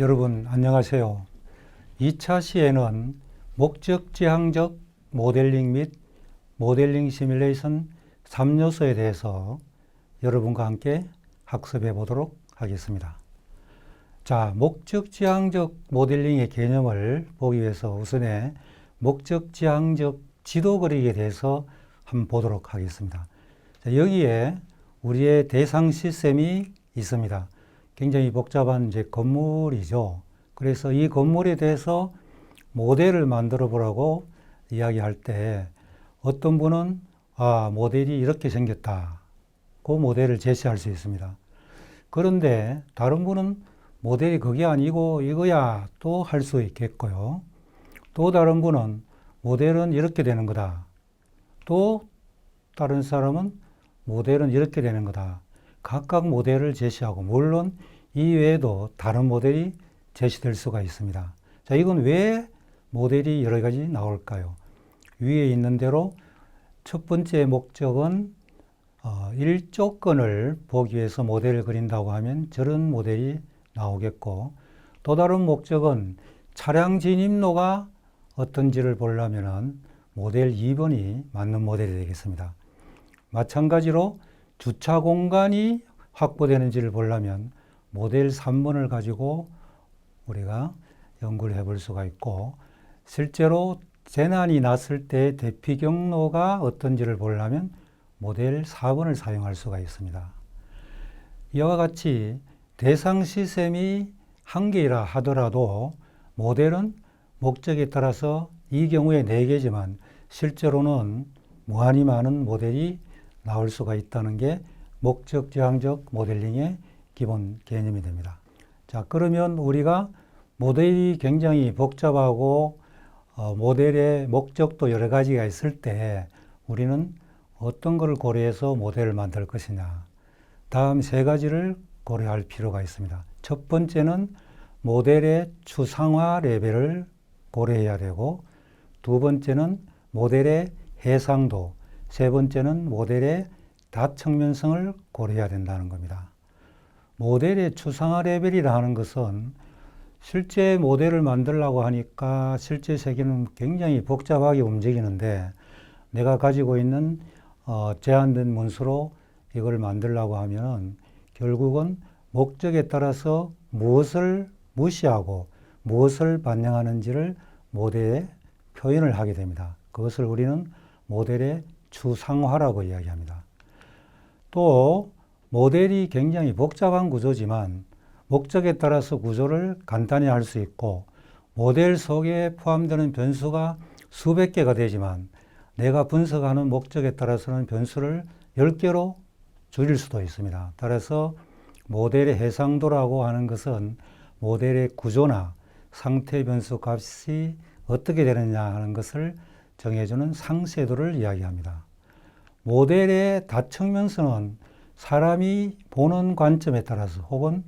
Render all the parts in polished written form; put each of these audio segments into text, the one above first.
여러분 안녕하세요. 2차 시에는 목적 지향적 모델링 및 모델링 시뮬레이션 3요소에 대해서 여러분과 함께 학습해 보도록 하겠습니다. 자, 목적 지향적 모델링의 개념을 보기 위해서 우선에 목적 지향적 지도 그리기에 대해서 한번 보도록 하겠습니다. 자, 여기에 우리의 대상 시스템이 있습니다. 굉장히 복잡한 건물이죠. 그래서 이 건물에 대해서 모델을 만들어 보라고 이야기할 때 어떤 분은 모델이 이렇게 생겼다. 그 모델을 제시할 수 있습니다. 그런데 다른 분은 모델이 그게 아니고 이거야 또 할 수 있겠고요. 또 다른 분은 모델은 이렇게 되는 거다. 또 다른 사람은 모델은 이렇게 되는 거다. 각각 모델을 제시하고 물론 이 외에도 다른 모델이 제시될 수가 있습니다. 자, 이건 왜 모델이 여러 가지 나올까요? 위에 있는 대로 첫 번째 목적은 일조건을 보기 위해서 모델을 그린다고 하면 저런 모델이 나오겠고, 또 다른 목적은 차량 진입로가 어떤지를 보려면 모델 2번이 맞는 모델이 되겠습니다. 마찬가지로 주차 공간이 확보되는지를 보려면 모델 3번을 가지고 우리가 연구를 해볼 수가 있고, 실제로 재난이 났을 때 대피 경로가 어떤지를 보려면 모델 4번을 사용할 수가 있습니다. 이와 같이 대상 시스템이 한 개이라 하더라도 모델은 목적에 따라서 이 경우에 4개지만 실제로는 무한히 많은 모델이 나올 수가 있다는 게 목적 지향적 모델링의 기본 개념이 됩니다. 자, 그러면 우리가 모델이 굉장히 복잡하고 모델의 목적도 여러 가지가 있을 때 우리는 어떤 것을 고려해서 모델을 만들 것이냐. 다음 3가지를 고려할 필요가 있습니다. 첫 번째는 모델의 추상화 레벨을 고려해야 되고, 두 번째는 모델의 해상도, 세 번째는 모델의 다측면성을 고려해야 된다는 겁니다. 모델의 추상화 레벨이라 하는 것은 실제 모델을 만들려고 하니까 실제 세계는 굉장히 복잡하게 움직이는데, 내가 가지고 있는 제한된 문서로 이걸 만들려고 하면 결국은 목적에 따라서 무엇을 무시하고 무엇을 반영하는지를 모델에 표현을 하게 됩니다. 그것을 우리는 모델의 추상화라고 이야기합니다. 또 모델이 굉장히 복잡한 구조지만 목적에 따라서 구조를 간단히 할 수 있고, 모델 속에 포함되는 변수가 수백 개가 되지만 내가 분석하는 목적에 따라서는 변수를 10개로 줄일 수도 있습니다. 따라서 모델의 해상도라고 하는 것은 모델의 구조나 상태 변수 값이 어떻게 되느냐 하는 것을 정해주는 상쇄도를 이야기합니다. 모델의 다측면성은 사람이 보는 관점에 따라서 혹은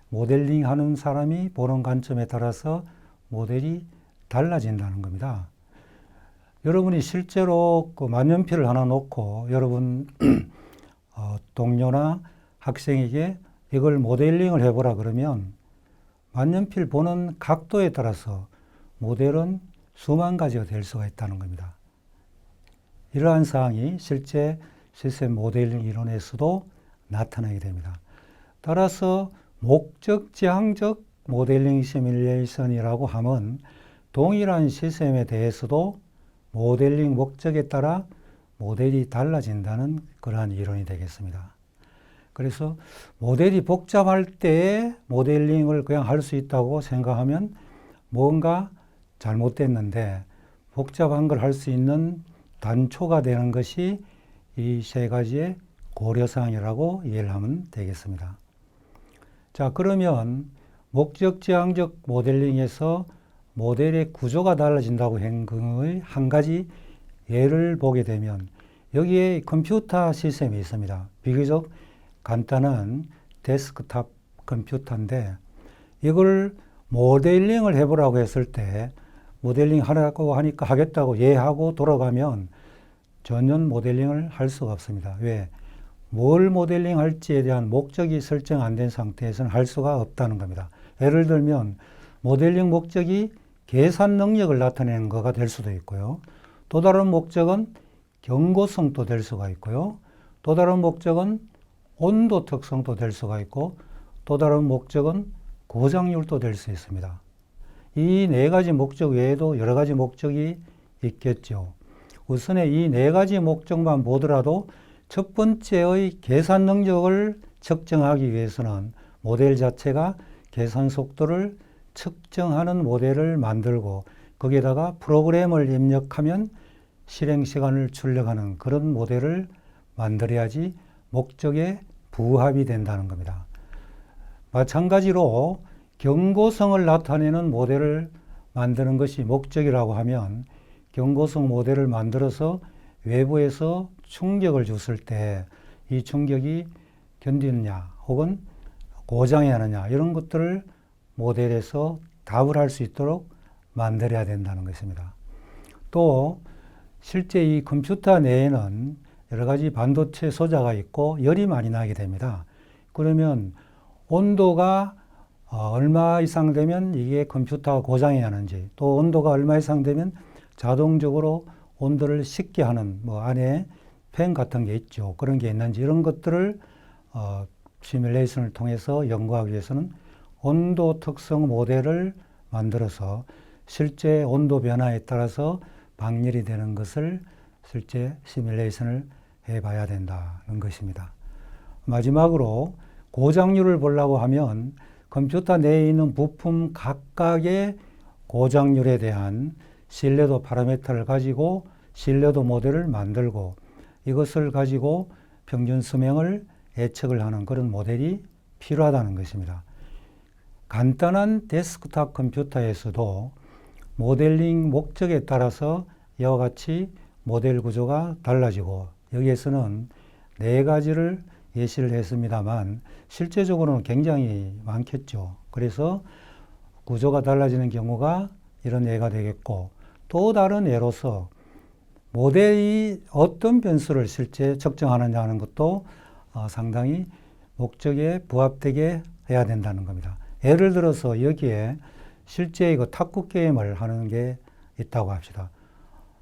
모델링 하는 사람이 보는 관점에 따라서 모델이 달라진다는 겁니다. 여러분이 실제로 그 만년필을 하나 놓고 여러분 동료나 학생에게 이걸 모델링을 해보라 그러면 만년필 보는 각도에 따라서 모델은 수만 가지가 될 수가 있다는 겁니다. 이러한 사항이 실제 시스템 모델링 이론에서도 나타나게 됩니다. 따라서 목적 지향적 모델링 시뮬레이션이라고 하면 동일한 시스템에 대해서도 모델링 목적에 따라 모델이 달라진다는 그러한 이론이 되겠습니다. 그래서 모델이 복잡할 때 모델링을 그냥 할 수 있다고 생각하면 뭔가 잘못됐는데, 복잡한 걸 할 수 있는 단초가 되는 것이 이 3가지의 고려사항이라고 이해를 하면 되겠습니다. 자, 그러면 목적 지향적 모델링에서 모델의 구조가 달라진다고 한 것의 한 가지 예를 보게 되면 여기에 컴퓨터 시스템이 있습니다. 비교적 간단한 데스크탑 컴퓨터인데 이걸 모델링을 해보라고 했을 때 모델링 하라고 하니까 하겠다고 예하고 돌아가면 전혀 모델링을 할 수가 없습니다. 왜? 뭘 모델링 할지에 대한 목적이 설정 안 된 상태에서는 할 수가 없다는 겁니다. 예를 들면 모델링 목적이 계산 능력을 나타내는 거가 될 수도 있고요. 또 다른 목적은 경고성도 될 수가 있고요. 또 다른 목적은 온도 특성도 될 수가 있고 또 다른 목적은 고장률도 될 수 있습니다. 이 네 가지 목적 외에도 여러 가지 목적이 있겠죠. 우선에 이 네 가지 목적만 보더라도 첫 번째의 계산 능력을 측정하기 위해서는 모델 자체가 계산 속도를 측정하는 모델을 만들고 거기에다가 프로그램을 입력하면 실행 시간을 출력하는 그런 모델을 만들어야지 목적에 부합이 된다는 겁니다. 마찬가지로 경고성을 나타내는 모델을 만드는 것이 목적이라고 하면 경고성 모델을 만들어서 외부에서 충격을 줬을 때 이 충격이 견디느냐 혹은 고장이 나느냐 이런 것들을 모델에서 답을 할 수 있도록 만들어야 된다는 것입니다. 또 실제 이 컴퓨터 내에는 여러 가지 반도체 소자가 있고 열이 많이 나게 됩니다. 그러면 온도가 얼마 이상 되면 이게 컴퓨터가 고장이 나는지 또 온도가 얼마 이상 되면 자동적으로 온도를 식게 하는 안에 팬 같은 게 있죠. 그런 게 있는지 이런 것들을 시뮬레이션을 통해서 연구하기 위해서는 온도 특성 모델을 만들어서 실제 온도 변화에 따라서 방열이 되는 것을 실제 시뮬레이션을 해봐야 된다는 것입니다. 마지막으로 고장률을 보려고 하면 컴퓨터 내에 있는 부품 각각의 고장률에 대한 신뢰도 파라미터를 가지고 신뢰도 모델을 만들고 이것을 가지고 평균 수명을 예측을 하는 그런 모델이 필요하다는 것입니다. 간단한 데스크탑 컴퓨터에서도 모델링 목적에 따라서 이와 같이 모델 구조가 달라지고 여기에서는 네 가지를 예시를 했습니다만 실제적으로는 굉장히 많겠죠. 그래서 구조가 달라지는 경우가 이런 예가 되겠고 또 다른 예로서 모델이 어떤 변수를 실제 측정하느냐 하는 것도 상당히 목적에 부합되게 해야 된다는 겁니다. 예를 들어서 여기에 실제 이거 탁구 게임을 하는 게 있다고 합시다.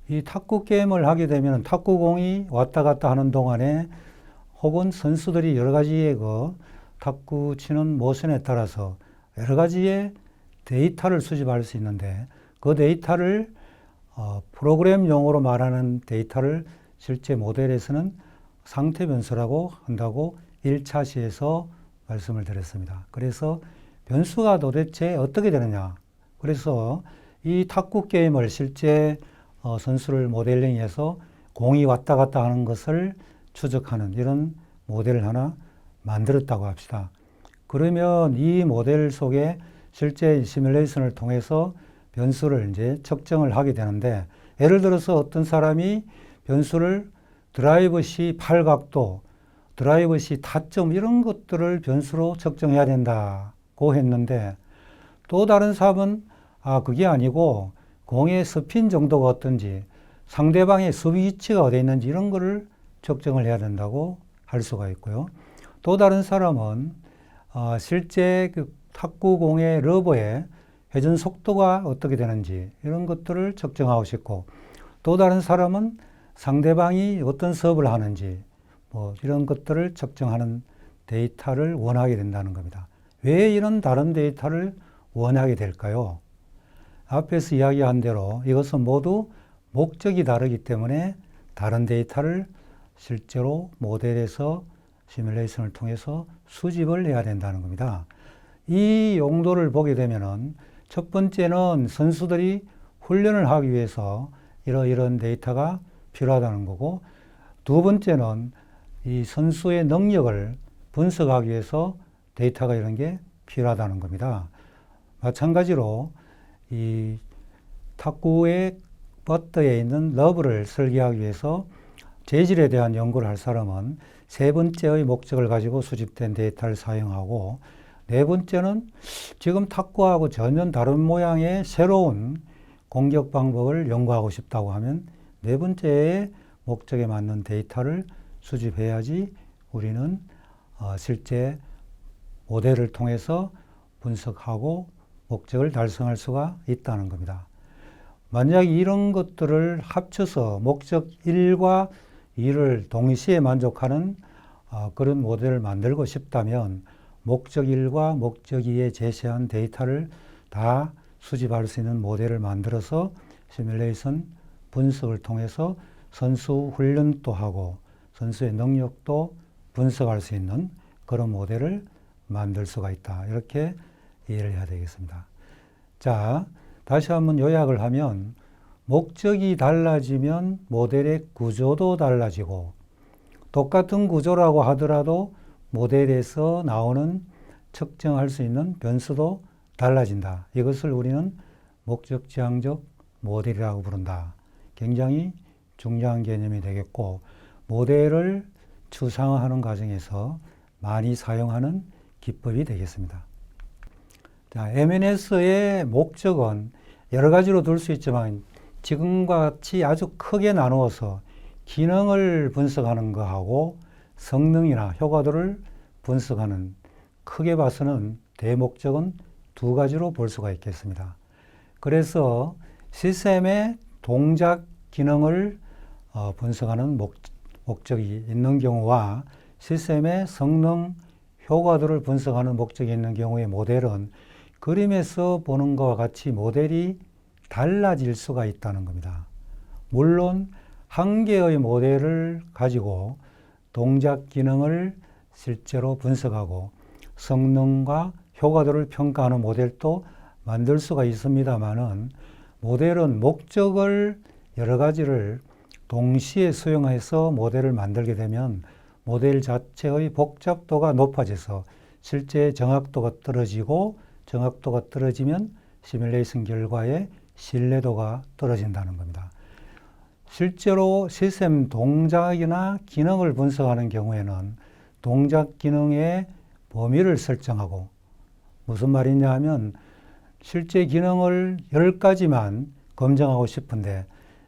이 탁구 게임을 하게 되면 탁구공이 왔다 갔다 하는 동안에 혹은 선수들이 여러 가지의 탁구 치는 모션에 따라서 여러 가지의 데이터를 수집할 수 있는데 그 데이터를 프로그램 용어로 말하는 데이터를 실제 모델에서는 상태 변수라고 한다고 1차 시에서 말씀을 드렸습니다. 그래서 변수가 도대체 어떻게 되느냐. 그래서 이 탁구 게임을 실제 선수를 모델링해서 공이 왔다 갔다 하는 것을 추적하는 이런 모델을 하나 만들었다고 합시다. 그러면 이 모델 속에 실제 시뮬레이션을 통해서 변수를 이제 측정을 하게 되는데 예를 들어서 어떤 사람이 변수를 드라이브 시 팔각도, 드라이브 시 타점 이런 것들을 변수로 측정해야 된다고 했는데 또 다른 사람은 그게 아니고 공의 스핀 정도가 어떤지 상대방의 수비 위치가 어디 있는지 이런 거를 측정을 해야 된다고 할 수가 있고요. 또 다른 사람은 실제 그 탁구공의 러버의 회전 속도가 어떻게 되는지 이런 것들을 측정하고 싶고 또 다른 사람은 상대방이 어떤 서브를 하는지 이런 것들을 측정하는 데이터를 원하게 된다는 겁니다. 왜 이런 다른 데이터를 원하게 될까요? 앞에서 이야기한 대로 이것은 모두 목적이 다르기 때문에 다른 데이터를 실제로 모델에서 시뮬레이션을 통해서 수집을 해야 된다는 겁니다. 이 용도를 보게 되면은 첫 번째는 선수들이 훈련을 하기 위해서 이런 데이터가 필요하다는 거고 두 번째는 이 선수의 능력을 분석하기 위해서 데이터가 이런 게 필요하다는 겁니다. 마찬가지로 이 탁구의 버터에 있는 러브를 설계하기 위해서 재질에 대한 연구를 할 사람은 세 번째의 목적을 가지고 수집된 데이터를 사용하고 네 번째는 지금 탁구하고 전혀 다른 모양의 새로운 공격 방법을 연구하고 싶다고 하면 네 번째의 목적에 맞는 데이터를 수집해야지 우리는 실제 모델을 통해서 분석하고 목적을 달성할 수가 있다는 겁니다. 만약 이런 것들을 합쳐서 목적 1과 2를 동시에 만족하는 그런 모델을 만들고 싶다면 목적 1과 목적 2에 제시한 데이터를 다 수집할 수 있는 모델을 만들어서 시뮬레이션 분석을 통해서 선수 훈련도 하고 선수의 능력도 분석할 수 있는 그런 모델을 만들 수가 있다. 이렇게 이해를 해야 되겠습니다. 자, 다시 한번 요약을 하면 목적이 달라지면 모델의 구조도 달라지고 똑같은 구조라고 하더라도 모델에서 나오는 측정할 수 있는 변수도 달라진다. 이것을 우리는 목적지향적 모델이라고 부른다. 굉장히 중요한 개념이 되겠고 모델을 추상화하는 과정에서 많이 사용하는 기법이 되겠습니다. 자, MNS의 목적은 여러 가지로 둘 수 있지만 지금과 같이 아주 크게 나누어서 기능을 분석하는 것하고 성능이나 효과도를 분석하는 크게 봐서는 대목적은 두 가지로 볼 수가 있겠습니다. 그래서 시스템의 동작 기능을 분석하는 목적이 있는 경우와 시스템의 성능, 효과도를 분석하는 목적이 있는 경우의 모델은 그림에서 보는 것과 같이 모델이 달라질 수가 있다는 겁니다. 물론 한 개의 모델을 가지고 동작 기능을 실제로 분석하고 성능과 효과도를 평가하는 모델도 만들 수가 있습니다만은 모델은 목적을 여러 가지를 동시에 수용해서 모델을 만들게 되면 모델 자체의 복잡도가 높아져서 실제 정확도가 떨어지고 정확도가 떨어지면 시뮬레이션 결과의 신뢰도가 떨어진다는 겁니다. 실제로 시스템 동작이나 기능을 분석하는 경우에는 동작 기능의 범위를 설정하고 무슨 말이냐 하면 실제 기능을 10가지만 검증하고 싶은데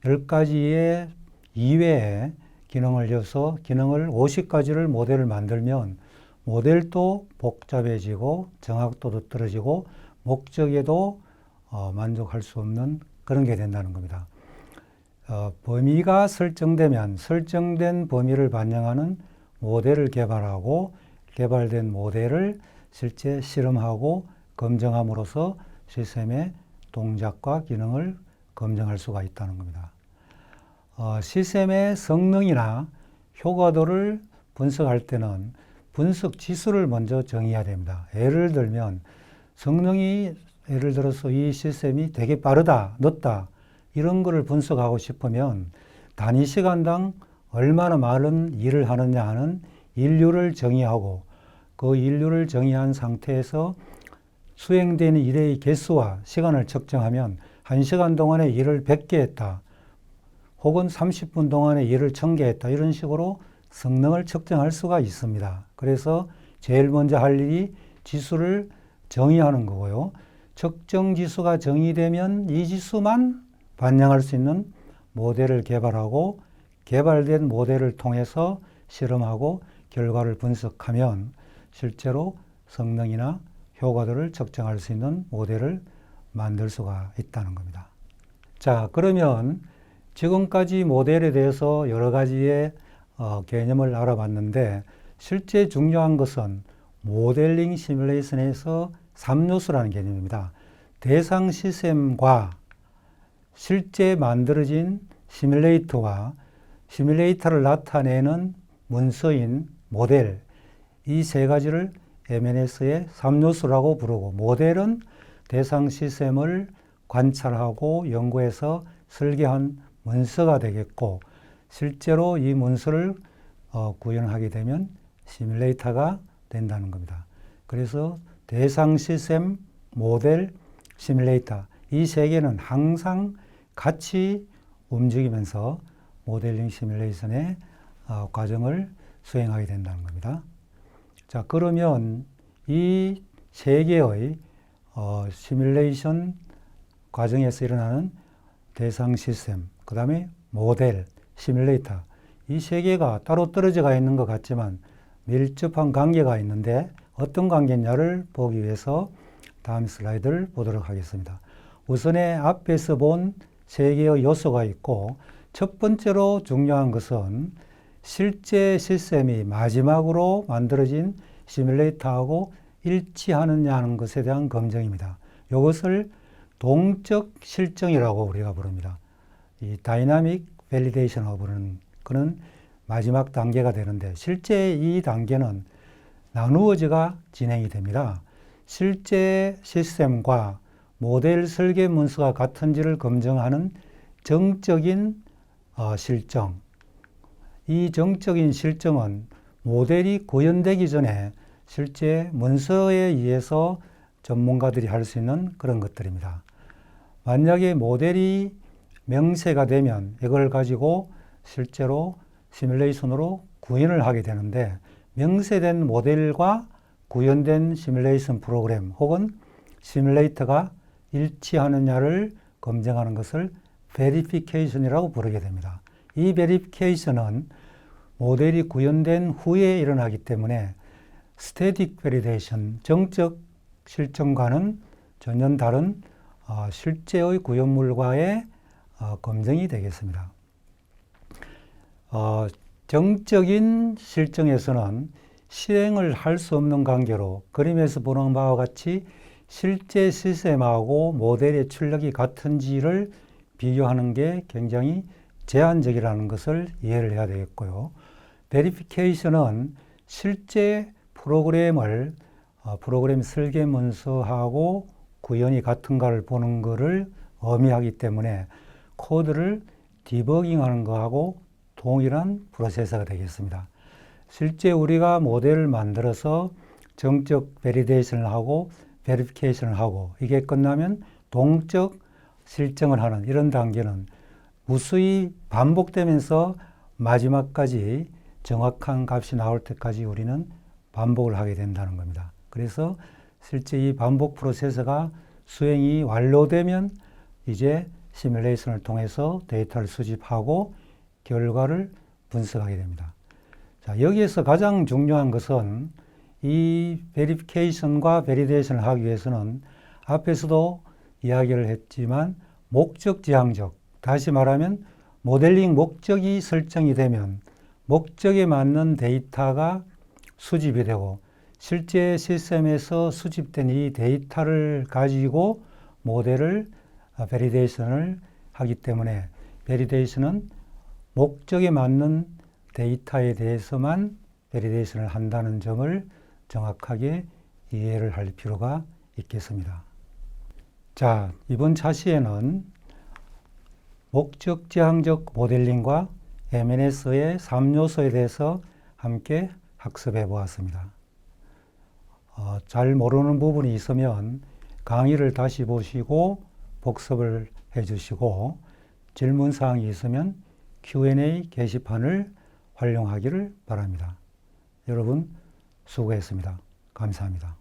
10가지의 이외에 기능을 줘서 기능을 50가지를 모델을 만들면 모델도 복잡해지고 정확도도 떨어지고 목적에도 만족할 수 없는 그런 게 된다는 겁니다. 범위가 설정되면 설정된 범위를 반영하는 모델을 개발하고 개발된 모델을 실제 실험하고 검증함으로써 시스템의 동작과 기능을 검증할 수가 있다는 겁니다. 시스템의 성능이나 효과도를 분석할 때는 분석 지수를 먼저 정의해야 됩니다. 예를 들면 성능이 예를 들어서 이 시스템이 되게 빠르다, 늦다 이런 거를 분석하고 싶으면 단위 시간당 얼마나 많은 일을 하느냐 하는 인류를 정의하고 그 인류를 정의한 상태에서 수행되는 일의 개수와 시간을 측정하면 1시간 동안에 일을 100개 했다. 혹은 30분 동안에 일을 1000개 했다. 이런 식으로 성능을 측정할 수가 있습니다. 그래서 제일 먼저 할 일이 지수를 정의하는 거고요. 측정 지수가 정의되면 이 지수만 반영할 수 있는 모델을 개발하고 개발된 모델을 통해서 실험하고 결과를 분석하면 실제로 성능이나 효과도를 측정할 수 있는 모델을 만들 수가 있다는 겁니다. 자, 그러면 지금까지 모델에 대해서 여러 가지의 개념을 알아봤는데 실제 중요한 것은 모델링 시뮬레이션에서 3요소라는 개념입니다. 대상 시스템과 실제 만들어진 시뮬레이터와 시뮬레이터를 나타내는 문서인 모델 이 세 가지를 MNS의 3요소라고 부르고 모델은 대상 시스템을 관찰하고 연구해서 설계한 문서가 되겠고 실제로 이 문서를 구현하게 되면 시뮬레이터가 된다는 겁니다. 그래서 대상 시스템, 모델, 시뮬레이터 이 세 개는 항상 같이 움직이면서 모델링 시뮬레이션의 과정을 수행하게 된다는 겁니다. 자, 그러면 이 세 개의 시뮬레이션 과정에서 일어나는 대상 시스템, 그 다음에 모델, 시뮬레이터 이 세 개가 따로 떨어져 있는 것 같지만 밀접한 관계가 있는데 어떤 관계냐를 보기 위해서 다음 슬라이드를 보도록 하겠습니다. 우선에 앞에서 본 세 개의 요소가 있고 첫 번째로 중요한 것은 실제 시스템이 마지막으로 만들어진 시뮬레이터하고 일치하느냐 하는 것에 대한 검증입니다. 이것을 동적 실증이라고 우리가 부릅니다. 이 다이나믹 밸리데이션이라고 부르는 그는 마지막 단계가 되는데 실제 이 단계는 나누어져가 진행이 됩니다. 실제 시스템과 모델 설계 문서가 같은지를 검증하는 정적인 실증. 이 정적인 실증은 모델이 구현되기 전에 실제 문서에 의해서 전문가들이 할 수 있는 그런 것들입니다. 만약에 모델이 명세가 되면 이걸 가지고 실제로 시뮬레이션으로 구현을 하게 되는데 명세된 모델과 구현된 시뮬레이션 프로그램 혹은 시뮬레이터가 일치하느냐를 검증하는 것을 베리피케이션이라고 부르게 됩니다. 이 베리피케이션은 모델이 구현된 후에 일어나기 때문에 스태틱 베리데이션, 정적 실증과는 전혀 다른 실제의 구현물과의 검증이 되겠습니다. 정적인 실증에서는 실행을 할 수 없는 관계로 그림에서 보는 바와 같이 실제 시스템하고 모델의 출력이 같은지를 비교하는 게 굉장히 제한적이라는 것을 이해를 해야 되겠고요. 베리피케이션은 실제 프로그램을 프로그램 설계 문서하고 구현이 같은가를 보는 것을 의미하기 때문에 코드를 디버깅하는 것하고 동일한 프로세서가 되겠습니다. 실제 우리가 모델을 만들어서 정적 베리데이션을 하고 베리피케이션을 하고 이게 끝나면 동적 실증을 하는 이런 단계는 무수히 반복되면서 마지막까지 정확한 값이 나올 때까지 우리는 반복을 하게 된다는 겁니다. 그래서 실제 이 반복 프로세서가 수행이 완료되면 이제 시뮬레이션을 통해서 데이터를 수집하고 결과를 분석하게 됩니다. 자, 여기에서 가장 중요한 것은 이 베리피케이션과 베리데이션을 하기 위해서는 앞에서도 이야기를 했지만 목적 지향적, 다시 말하면 모델링 목적이 설정이 되면 목적에 맞는 데이터가 수집이 되고 실제 시스템에서 수집된 이 데이터를 가지고 모델을 베리데이션을 하기 때문에 베리데이션은 목적에 맞는 데이터에 대해서만 베리데이션을 한다는 점을 정확하게 이해를 할 필요가 있겠습니다. 자, 이번 차시에는 목적 지향적 모델링과 MNS의 3요소에 대해서 함께 학습해 보았습니다. 잘 모르는 부분이 있으면 강의를 다시 보시고 복습을 해 주시고 질문사항이 있으면 Q&A 게시판을 활용하기를 바랍니다. 여러분 수고했습니다. 감사합니다.